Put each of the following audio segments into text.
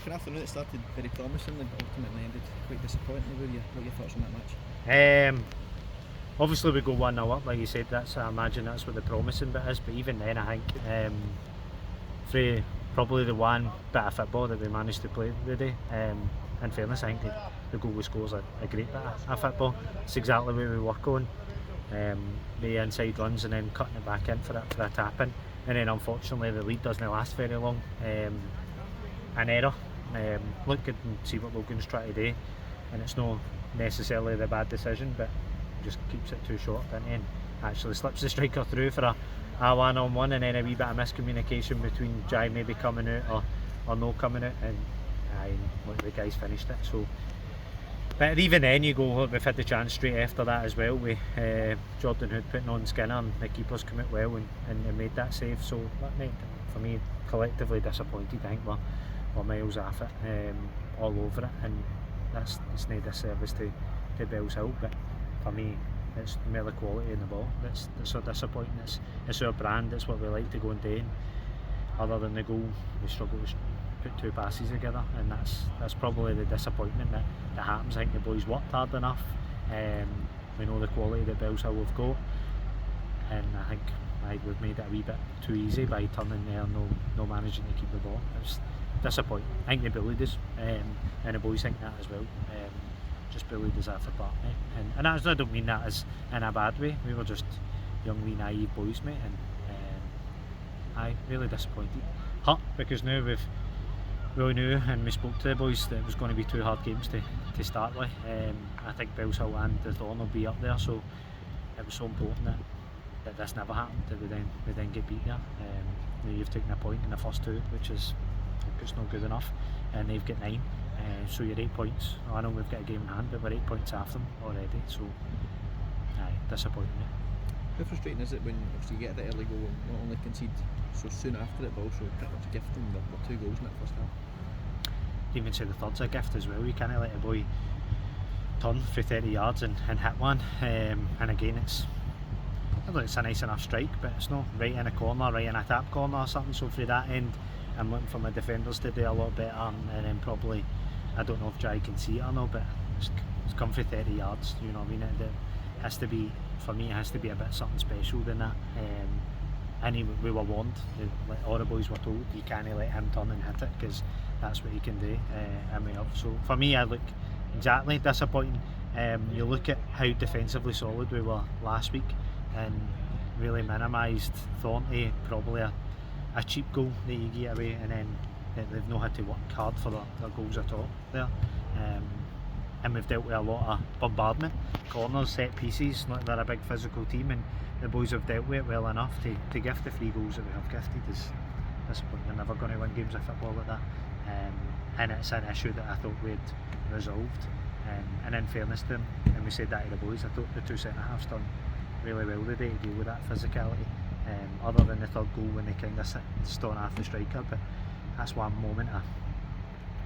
cracking afternoon. It started very promisingly, but ultimately ended quite disappointingly. What are your thoughts on that match? Obviously we go 1-0 up, like you said. I imagine that's what the promising bit is. But even then, I think for probably the one bit of football that we managed to play today. In fairness, I think the goal we score is a great bit of football. It's exactly what we work on. The inside runs and then cutting it back in for a tap in, and then unfortunately the lead doesn't last very long. An error. Look good and see what Logan's trying to do, and it's not necessarily the bad decision, but just keeps it too short, and actually slips the striker through for a one-on-one, and then a wee bit of miscommunication between Jai maybe coming out or no coming out, and look, the guys finished it. So, but even then you go, we've had the chance straight after that as well with Jordan Hood putting on Skinner, and the keeper's come out well and made that save. So for me, collectively disappointed. I think we're miles off it, all over it, and it's no disservice to Bellshill, but for me it's merely quality in the ball that's so disappointing. It's our brand, it's what we like to go and do, and other than the goal we struggle to put two passes together, and that's probably the disappointment that happens. I think the boys worked hard enough. We know the quality that Bellshill have got, and I think we've made it a wee bit too easy by turning there, no managing to keep the ball. It's disappointing. I think they bullied us, and the boys think that as well. Just bullied us after part, mate. And I don't mean that as in a bad way. We were just young, wee, naive boys, mate, and really disappointed. Hurt because now we knew and we spoke to the boys that it was going to be two hard games to start with. I think Bellshill and the Thorn will be up there, so it was so important that this never happened, that we then get beat there. You've taken a point in the first two, which is it's not good enough, and they've got 9. So you're 8 points. I know we've got a game in hand, but we're 8 points off them already. So, disappointing. How frustrating is it when obviously you get that early goal and not only concede so soon after it, but also pretty much gift them the 2 goals in that first half? You even say the third's a gift as well. You can't let a boy turn for 30 yards and hit one. And again, it's a nice enough strike, but it's not right in a corner, right in a tap corner or something. So for that end, I'm looking for my defenders to do a lot better, and then probably, I don't know if Jai can see it or not, but it's come for 30 yards, you know what I mean? It has to be, for me, it has to be a bit something special than that. And we were warned, like all the boys were told, you can't let him turn and hit it because that's what he can do. So for me, I look exactly disappointing. You look at how defensively solid we were last week and really minimised Thorn to probably a cheap goal that you get away, and then they've not had to work hard for their goals at all there. And we've dealt with a lot of bombardment, corners, set pieces. They're a big physical team, and the boys have dealt with it well enough to gift the 3 goals that we have gifted. Is disappointing. They're never going to win games of football like that, and it's an issue that I thought we'd resolved. And in fairness to them, and we said that to the boys, I thought the 2 centre halves done really well today to deal with that physicality. Other than the third goal when they kind of storm off the striker, but that's one moment of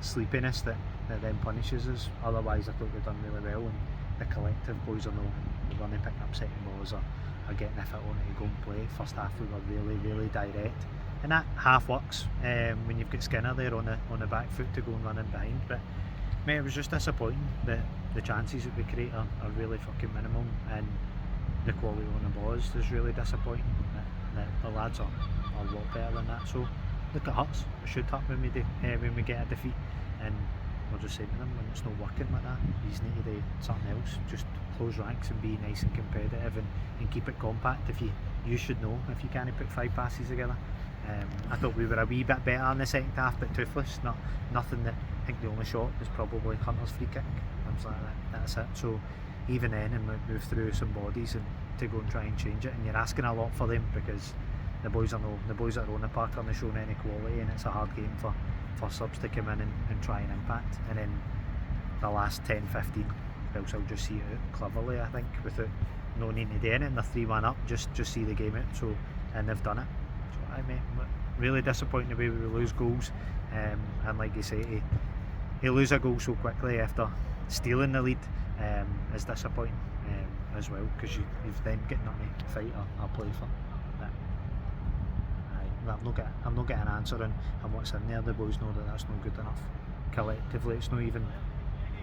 sleepiness that then punishes us. Otherwise I thought we've done really well, and the collective boys are running, picking up second balls or getting if it on to go and play. First half we were really direct, and that half works when you've got Skinner there on the back foot to go and run in behind. But mate, it was just disappointing that the chances that we create are really fucking minimum, and the quality on the ball is really disappointing. The lads are a lot better than that. So look, it hurts. It should hurt when we get a defeat, and we're just saying to them, when it's not working like that, you need to do something else. Just close ranks and be nice and competitive, and keep it compact. You should know if you can't put 5 passes together. I thought we were a wee bit better in the second half, but toothless. Nothing that, I think the only shot was probably Hunter's free kick. I was like, that's it. So even then, and we move through some bodies and to go and try and change it, and you're asking a lot for them because the boys that are on the park aren't showing any quality, and it's a hard game for subs to come in and try and impact. And then the last 10-15, Bellshill just see it out cleverly, I think, without no need to do anything. They're 3-1 up, just see the game out. So, and they've done it. So mate, really disappointing the way we lose goals, and like you say, he lose a goal so quickly after stealing the lead is disappointing as well, because you've then got nothing to fight or play for. But, I'm not getting an answer on what's in there. The boys know that that's not good enough. Collectively, it's not even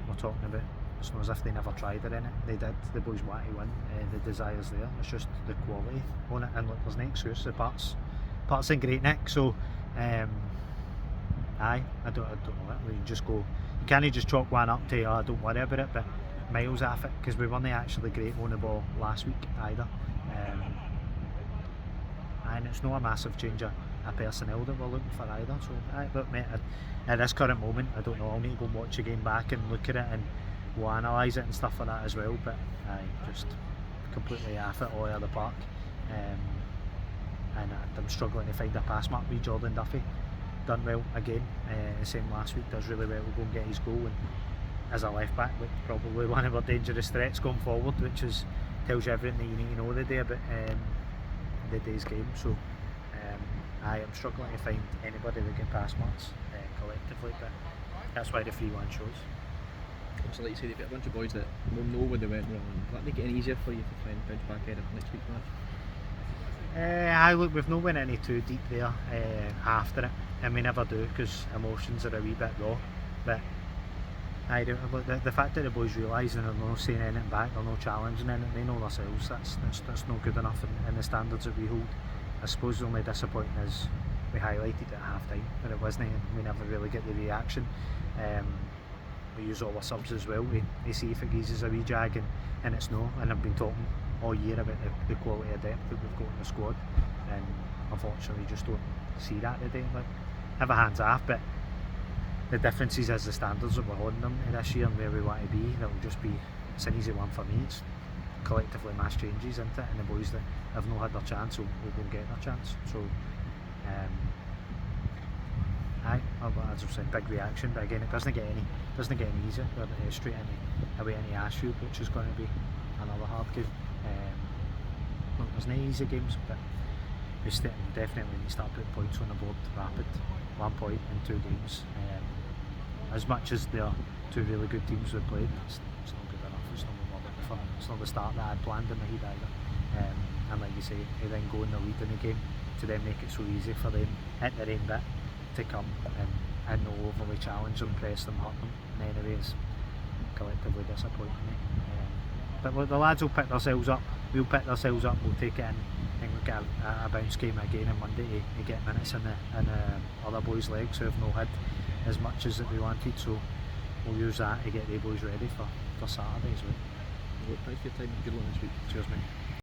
we're talking about. It's not as if they never tried it in it. They did. The boys want to win. The desire's there. It's just the quality on it. And look, there's no excuse. The parts in great nick. So, I don't know it. We just go. You can't just chalk one up to don't worry about it. But miles off it because we weren't actually great on the ball last week either. And it's not a massive change of personnel that we're looking for either. So, look, mate, at this current moment, I don't know. I'll need to go and watch the game back and look at it and we'll analyse it and stuff like that as well. But just completely off it all out of the park. And I'm struggling to find a pass mark with Jordan Duffy. Done well again. The same last week. Does really well to go and get his goal. And as a left back, looked probably one of our dangerous threats going forward, which tells you everything that you need to know today about the day's game. So I am struggling to find anybody that can pass marks collectively, but that's why the 3-1 shows. So like you say, they've got a bunch of boys that will know when they went wrong. Will that make it any easier for you to try and bounce back ahead of next week's match? Look, we've not went any too deep there after it, and we never do because emotions are a wee bit raw. But the fact that the boys realise and they're not saying anything back, they're not challenging anything, they know themselves. That's not good enough in the standards that we hold. I suppose the only disappointing is we highlighted it at half time, but it wasn't, and we never really get the reaction. We use all our subs as well. We see if it gives us a wee jag, and it's no. And I've been talking all year about the quality of depth that we've got in the squad, and unfortunately just don't see that today. Like, have a hands off, but the difference is as the standards that we're holding them this year and where we want to be, that'll just be, it's an easy one for me. It's collectively mass changes, isn't it? And the boys that have not had their chance will go and get their chance. So as I've said, big reaction, but again it doesn't get any easier. We're straight away into Ashfield, which is going to be another hard game. Look, there's no easy games, but we definitely need to start putting points on the board rapid. 1 point in 2 games. As much as they are 2 really good teams we've played, it's not good enough. It's not what we're looking for. It's not the start that I had planned in my head either. And like you say, they then go in the lead in the game to then make it so easy for them at their own bit to come and not overly challenge them, press them, hurt them in any ways. Collectively disappointing me. But look, the lads will pick themselves up. We'll pick ourselves up. We'll take it in. I think we'll get a bounce game again on Monday to get minutes in the other boys' legs who have not had as much as that we wanted. So we'll use that to get the boys ready for Saturday as well. Thanks for your time. Good luck this week. Cheers, mate.